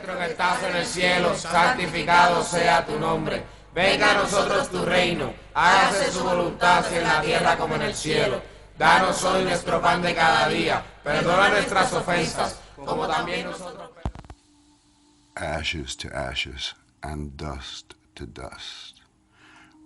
nuestro que estás en el cielo, santificado sea tu nombre. Venga a nosotros tu reino, hágase su voluntad así en la tierra como en el cielo. Danos hoy nuestro pan de cada día, perdona nuestras ofensas, como también nosotros perdonamos. Ashes to ashes and dust to dust.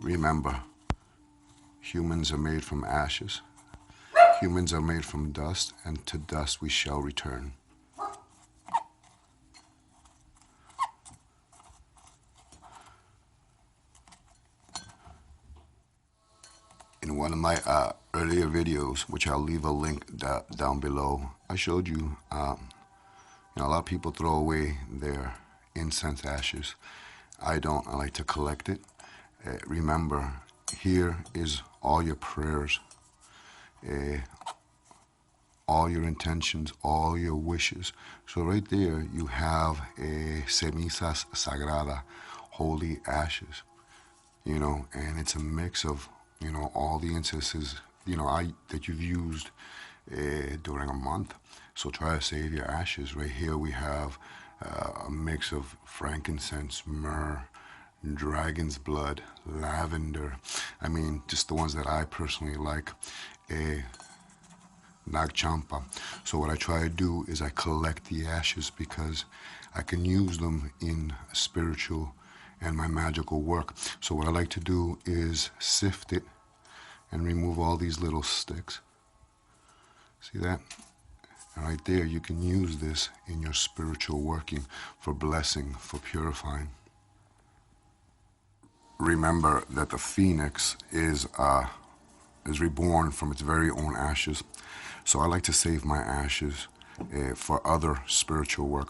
Remember, humans are made from ashes, humans are made from dust, and to dust we shall return. In one of my earlier videos, which I'll leave a link down below, I showed you, a lot of people throw away their incense ashes. I don't. I like to collect it. Remember, here is all your prayers, all your intentions, all your wishes. So right there, you have a Cenizas Sagrada, holy ashes, and it's a mix of, all the incenses, that you've used during a month. So try to save your ashes. Right here we have a mix of frankincense, myrrh, dragon's blood, lavender. I mean, just the ones that I personally like. Nagchampa. So what I try to do is I collect the ashes because I can use them in spiritual and my magical work. So what I like to do is sift it and remove all these little sticks. See that? And right there, you can use this in your spiritual working for blessing, for purifying. Remember that the phoenix is reborn from its very own ashes. So I like to save my ashes for other spiritual work.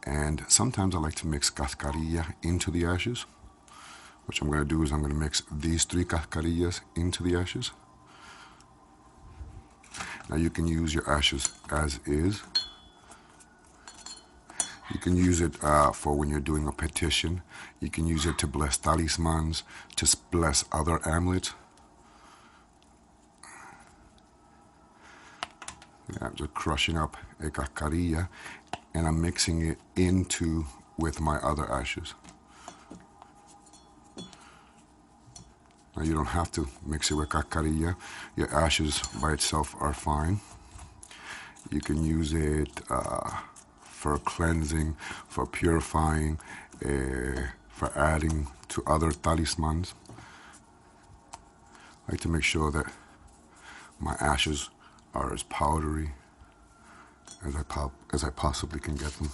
And sometimes I like to mix cascarilla into the ashes. What I'm going to do is I'm going to mix these 3 cascarillas into the ashes. Now you can use your ashes as is. You can use it for when you're doing a petition. You can use it to bless talismans, to bless other amulets. I'm just crushing up a cascarilla and I'm mixing it into with my other ashes. Now you don't have to mix it with cascarilla. Your ashes by itself are fine. You can use it for cleansing, for purifying, for adding to other talismans. I like to make sure that my ashes are as powdery as I possibly can get them.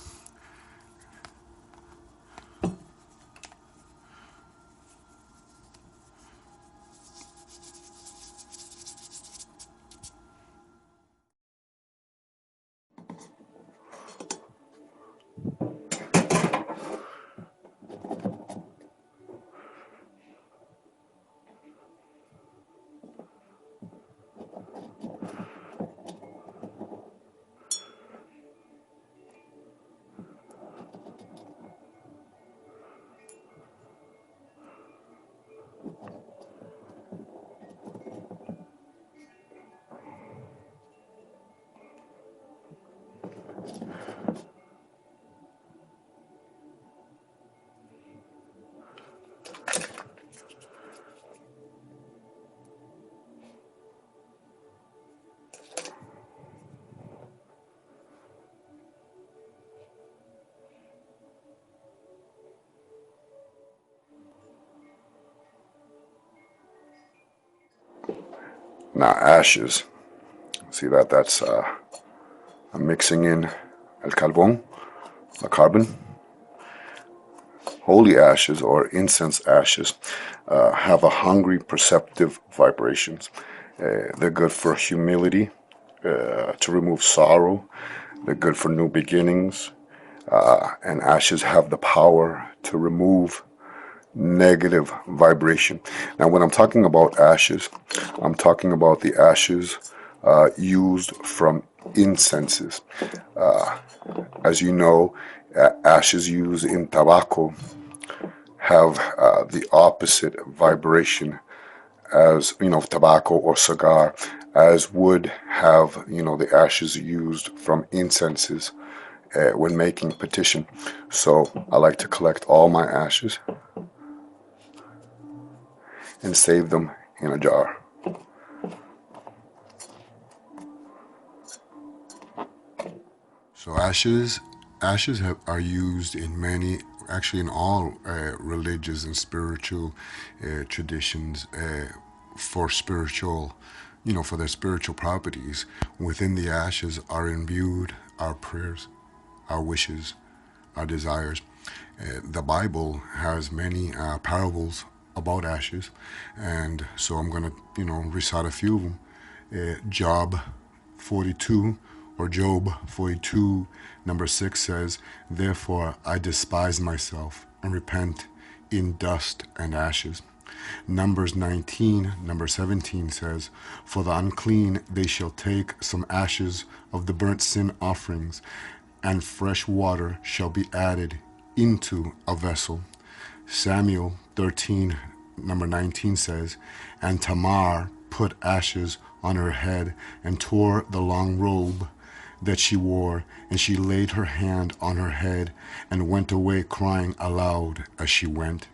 Now ashes, see that's I'm mixing in el carbón, the carbon. Holy ashes or incense ashes have a hungry, perceptive vibrations. They're good for humility, to remove sorrow. They're good for new beginnings. And ashes have the power to remove negative vibration. Now, when I'm talking about ashes, I'm talking about the ashes used from incenses. As you know, ashes used in tobacco have the opposite vibration as, tobacco or cigar, as would have, the ashes used from incenses when making petition. So I like to collect all my ashes and save them in a jar. So ashes are used in many, actually in all religious and spiritual traditions for spiritual, for their spiritual properties. Within the ashes are imbued our prayers, our wishes, our desires. The Bible has many parables about ashes, and so I'm going to, recite a few of them. Job 42 or Job 42, number 6 says, "Therefore I despise myself and repent in dust and ashes." Numbers 19, number 17 says, "For the unclean they shall take some ashes of the burnt sin offerings, and fresh water shall be added into a vessel." Samuel 13, number 19 says, "And Tamar put ashes on her head and tore the long robe that she wore, and she laid her hand on her head and went away crying aloud as she went."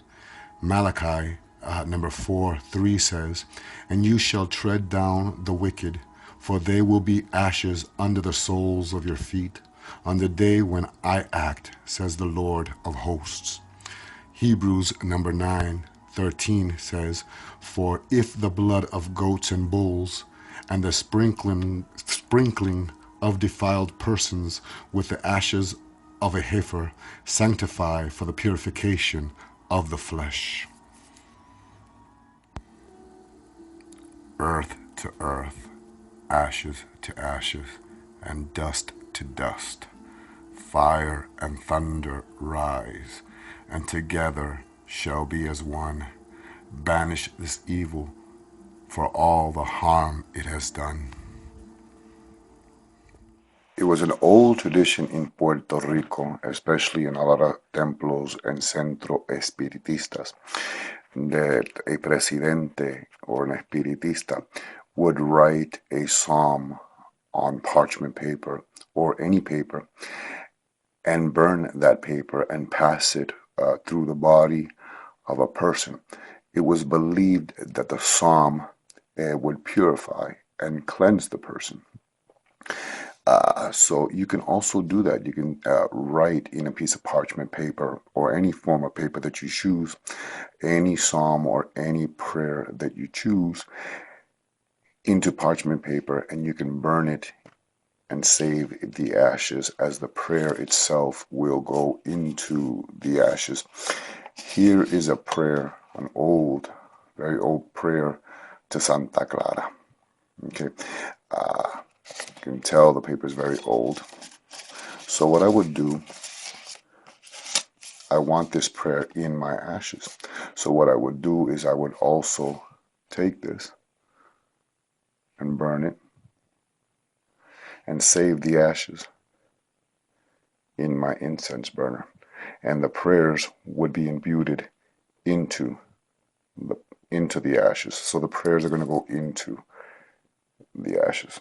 Malachi number 4:3 says, "And you shall tread down the wicked, for they will be ashes under the soles of your feet on the day when I act, says the Lord of hosts." Hebrews number 9:13 says, "For if the blood of goats and bulls and the sprinkling of defiled persons with the ashes of a heifer sanctify for the purification of the flesh." Earth to earth, ashes to ashes, and dust to dust, fire and thunder rise, and together shall be as one. Banish this evil for all the harm it has done. It was an old tradition in Puerto Rico, especially in a lot of templos and centro espiritistas, that a presidente or an espiritista would write a psalm on parchment paper or any paper and burn that paper and pass it through the body of a person. It was believed that the psalm would purify and cleanse the person. So you can also do that. You can write in a piece of parchment paper or any form of paper that you choose, any psalm or any prayer that you choose into parchment paper, and you can burn it and save the ashes as the prayer itself will go into the ashes. Here is a prayer, an old, very old prayer to Santa Clara. Okay. You can tell the paper is very old. So what I would do, I want this prayer in my ashes. So what I would do is I would also take this and burn it and save the ashes in my incense burner. And the prayers would be imbued into the ashes. So the prayers are going to go into the ashes.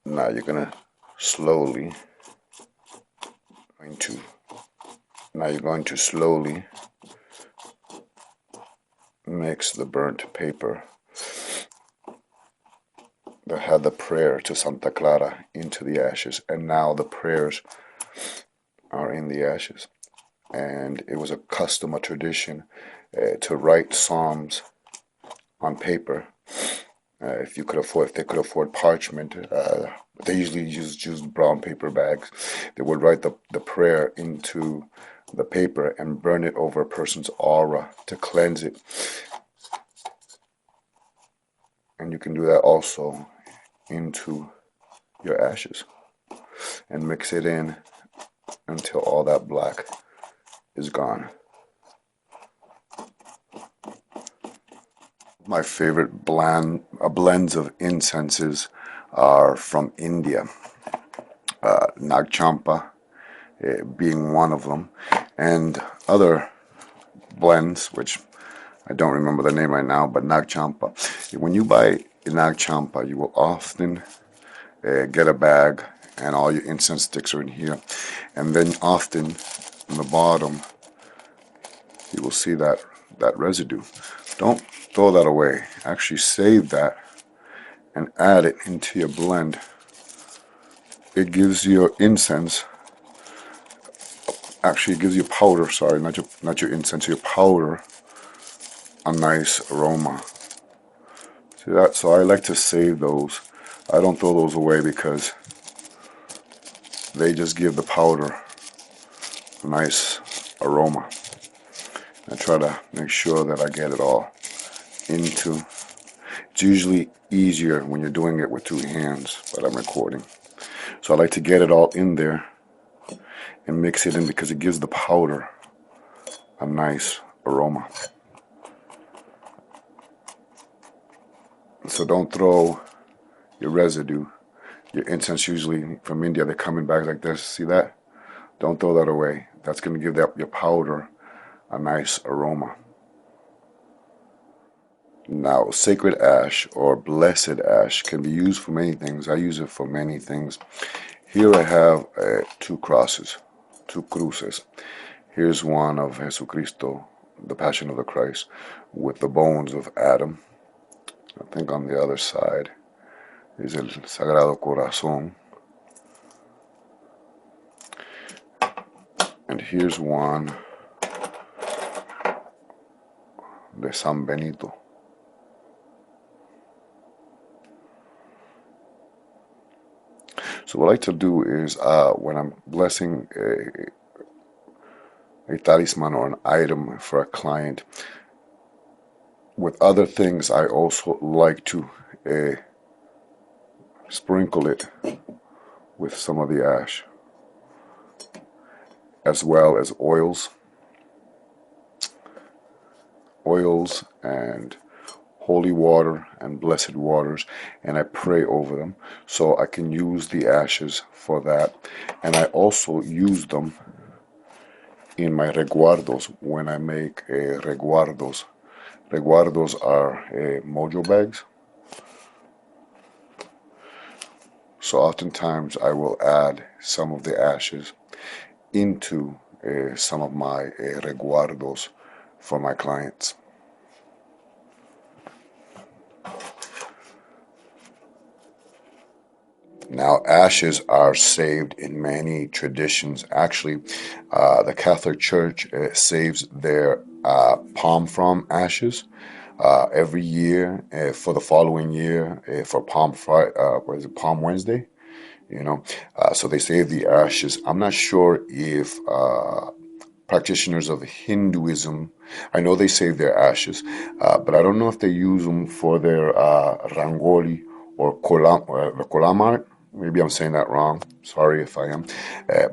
Now you're going to slowly mix the burnt paper that had the prayer to Santa Clara into the ashes, and now the prayers are in the ashes. And it was a custom, a tradition, to write psalms on paper. If they could afford parchment, they usually used brown paper bags. They would write the prayer into the paper and burn it over a person's aura to cleanse it. And you can do that also into your ashes and mix it in until all that black is gone. My favorite blends of incenses are from India. Nagchampa being one of them, and other blends, which I don't remember the name right now, but Nagchampa. When you buy Nagchampa, you will often get a bag, and all your incense sticks are in here. And then often on the bottom, you will see that residue. Don't throw that away. Actually save that and add it into your blend. It gives your incense, actually it gives your powder, sorry, not your incense, your powder, a nice aroma. See that? So I like to save those. I don't throw those away because they just give the powder a nice aroma. I try to make sure that I get it all into. It's usually easier when you're doing it with two hands, but I'm recording. So I like to get it all in there and mix it in because it gives the powder a nice aroma. So don't throw your residue. Your incense, usually from India, they come in bags like this. See that? Don't throw that away. That's going to give your powder a nice aroma. Now, sacred ash or blessed ash can be used for many things. I use it for many things. Here I have two crosses, two cruces. Here's one of Jesucristo, the Passion of the Christ, with the bones of Adam. I think on the other side is el Sagrado Corazón. And here's one de San Benito. So what I like to do is when I'm blessing a talisman or an item for a client, with other things I also like to sprinkle it with some of the ash, as well as oils and holy water and blessed waters, and I pray over them so I can use the ashes for that. And I also use them in my reguardos when I make reguardos. Reguardos are mojo bags. So oftentimes I will add some of the ashes into some of my reguardos for my clients. Now, ashes are saved in many traditions. Actually, the Catholic Church saves their palm frond ashes every year for the following year for Palm Wednesday? So they save the ashes. I'm not sure if practitioners of Hinduism, I know they save their ashes, but I don't know if they use them for their rangoli or the kolam art. Maybe I'm saying that wrong. Sorry if I am.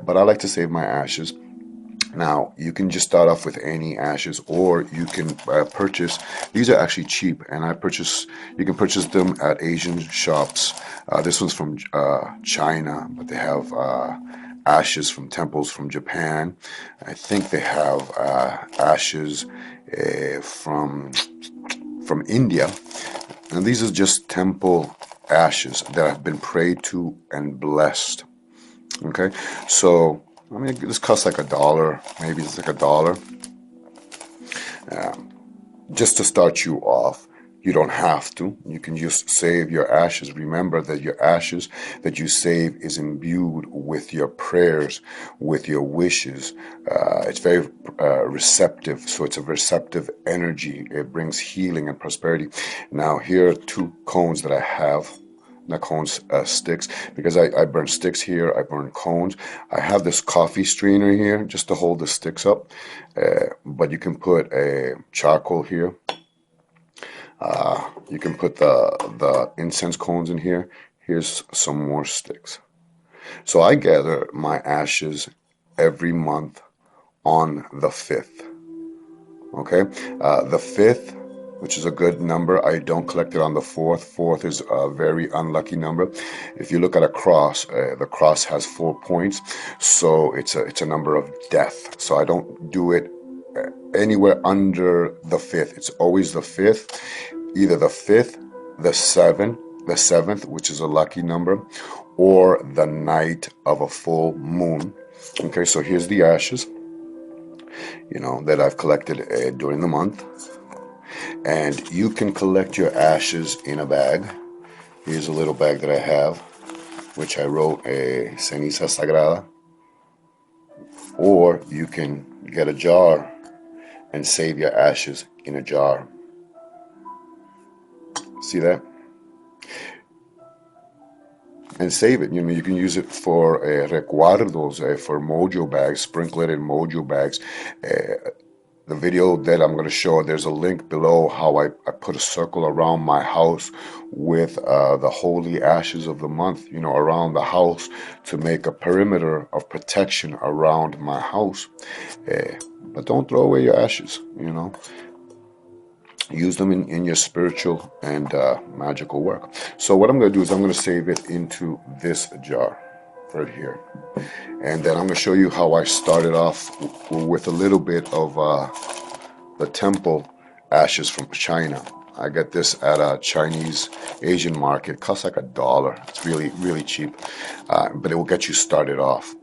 But I like to save my ashes. Now, you can just start off with any ashes, or you can purchase. These are actually cheap, and you can purchase them at Asian shops. This one's from China, but they have ashes from temples from Japan. I think they have ashes from India, and these are just temple ashes that have been prayed to and blessed. Okay, so I mean, this costs like $1, maybe it's like $1. Just to start you off. You don't have to. You can just save your ashes. Remember that your ashes that you save is imbued with your prayers, with your wishes. It's very receptive, so it's a receptive energy. It brings healing and prosperity. Now, here are two cones that I have. Not cones, sticks, because I burn sticks here, I burn cones. I have this coffee strainer here just to hold the sticks up, but you can put a charcoal here. You can put the incense cones in here. Here's some more sticks. So I gather my ashes every month on the 5th. Okay, the 5th which is a good number. I don't collect it on the fourth. Fourth is a very unlucky number. If you look at a cross, the cross has 4 points, so it's a number of death. So I don't do it anywhere under the fifth. It's always the fifth, either the fifth, the seventh, which is a lucky number, or the night of a full moon. Okay, so here's the ashes, that I've collected during the month. And you can collect your ashes in a bag. Here's a little bag that I have, which I wrote a Cenizas Sagrada. Or you can get a jar and save your ashes in a jar. See that? And save it. You can use it for recuerdos, for mojo bags, sprinkle it in mojo bags. The video that I'm going to show, there's a link below how I put a circle around my house with the holy ashes of the month, around the house to make a perimeter of protection around my house. But don't throw away your ashes, Use them in your spiritual and magical work. So what I'm going to do is I'm going to save it into this jar right here. And then I'm going to show you how I started off with a little bit of the temple ashes from China. I get this at a Chinese Asian market. It costs like $1. It's really, really cheap. But it will get you started off,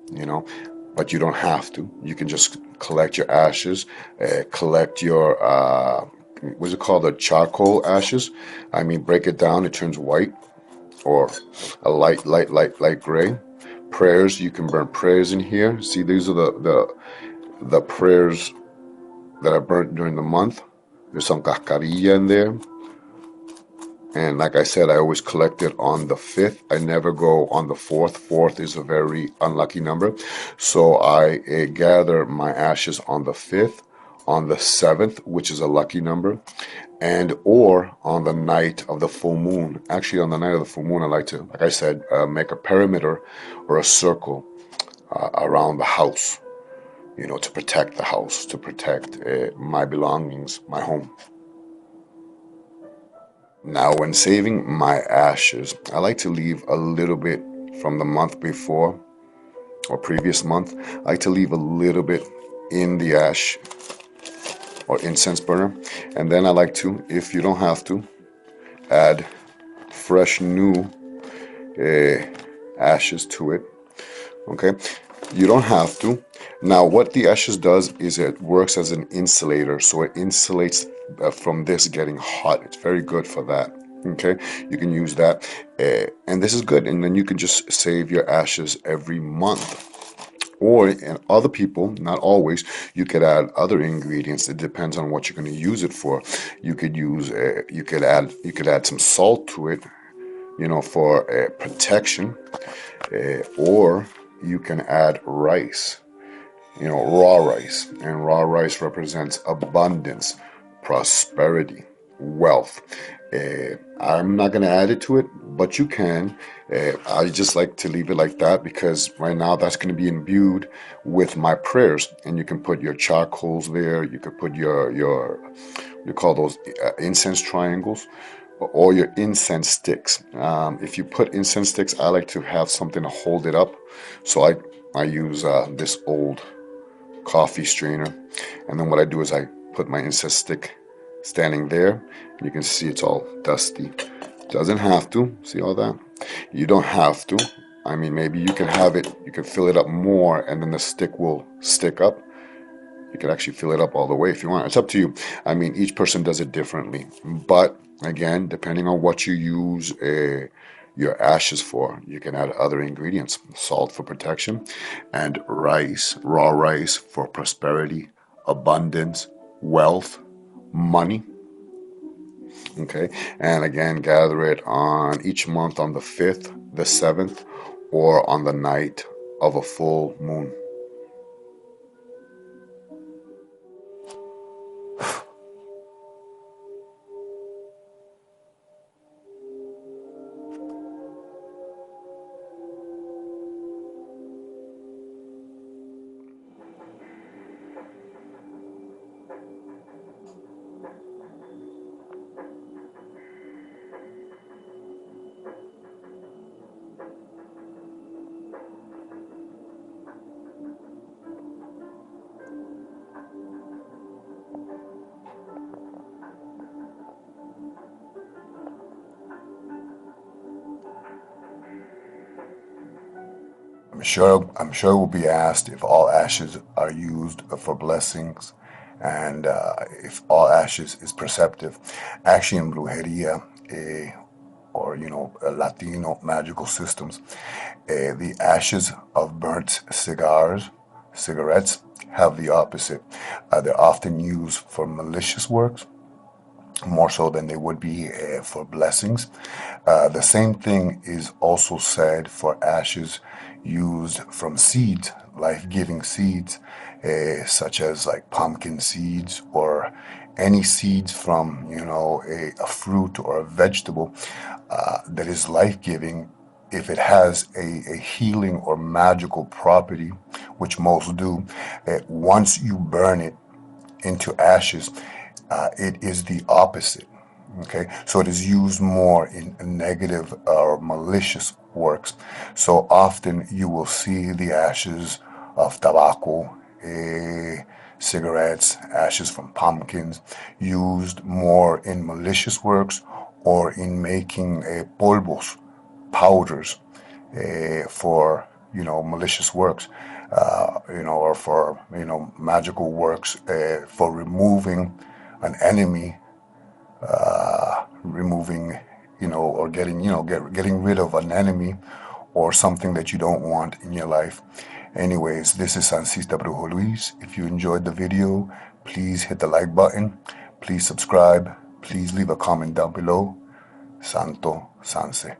But you don't have to. You can just collect your ashes, collect your, what's it called? The charcoal ashes. Break it down. It turns white or a light gray. Prayers, you can burn prayers in here. See, these are the prayers that I burnt during the month. There's some cascarilla in there. And like I said, I always collect it on the 5th. I never go on the 4th. 4th is a very unlucky number. So I gather my ashes on the 5th, on the 7th, which is a lucky number, and or on the night of the full moon. Actually, on the night of the full moon, I like to, like I said, make a perimeter or a circle around the house, to protect the house, to protect my belongings, my home. Now, when saving my ashes, I like to leave a little bit from the month before or previous month. I like to leave a little bit in the ash or incense burner. And then I like to, if you don't have to, add fresh new ashes to it. Okay, you don't have to. Now, what the ashes does is it works as an insulator, so it insulates from this getting hot. It's very good for that. Okay, you can use that, and this is good. And then you can just save your ashes every month. Or, and other people, not always, you could add other ingredients. It depends on what you're going to use it for. You could use, you could add some salt to it, for protection, or you can add rice, raw rice. And raw rice represents abundance, prosperity, wealth. I'm not going to add it to it, but you can. I just like to leave it like that because right now that's going to be imbued with my prayers. And you can put your charcoals there. You could put you call those incense triangles, or your incense sticks. If you put incense sticks, I like to have something to hold it up. So I use this old coffee strainer. And then what I do is I put my incense stick standing there. You can see it's all dusty. Doesn't have to. See all that? You don't have to. Maybe you can have it, you can fill it up more and then the stick will stick up. You can actually fill it up all the way if you want. It's up to you. Each person does it differently. But again, depending on what you use your ashes for, you can add other ingredients. Salt for protection and rice, raw rice for prosperity, abundance, wealth, money. Okay, and again, gather it on each month on the 5th, the 7th, or on the night of a full moon. I'm sure we'll be asked if all ashes are used for blessings, and if all ashes is perceptive. Actually, in brujeria, or Latino magical systems, the ashes of burnt cigarettes, have the opposite. They're often used for malicious works, more so than they would be for blessings. The same thing is also said for ashes used from seeds, life-giving seeds, such as like pumpkin seeds or any seeds from a fruit or a vegetable that is life-giving. If it has a healing or magical property, which most do, once you burn it into ashes, it is the opposite. Okay, so it is used more in negative or malicious works. So often you will see the ashes of tobacco, cigarettes, ashes from pumpkins used more in malicious works or in making polvos, powders, for malicious works, or for magical works, for removing an enemy, removing or getting rid of an enemy or something that you don't want in your life. Anyways, this is Sancista Brujo Luis. If you enjoyed the video, please hit the like button, please subscribe, please leave a comment down below. Santo Sanse.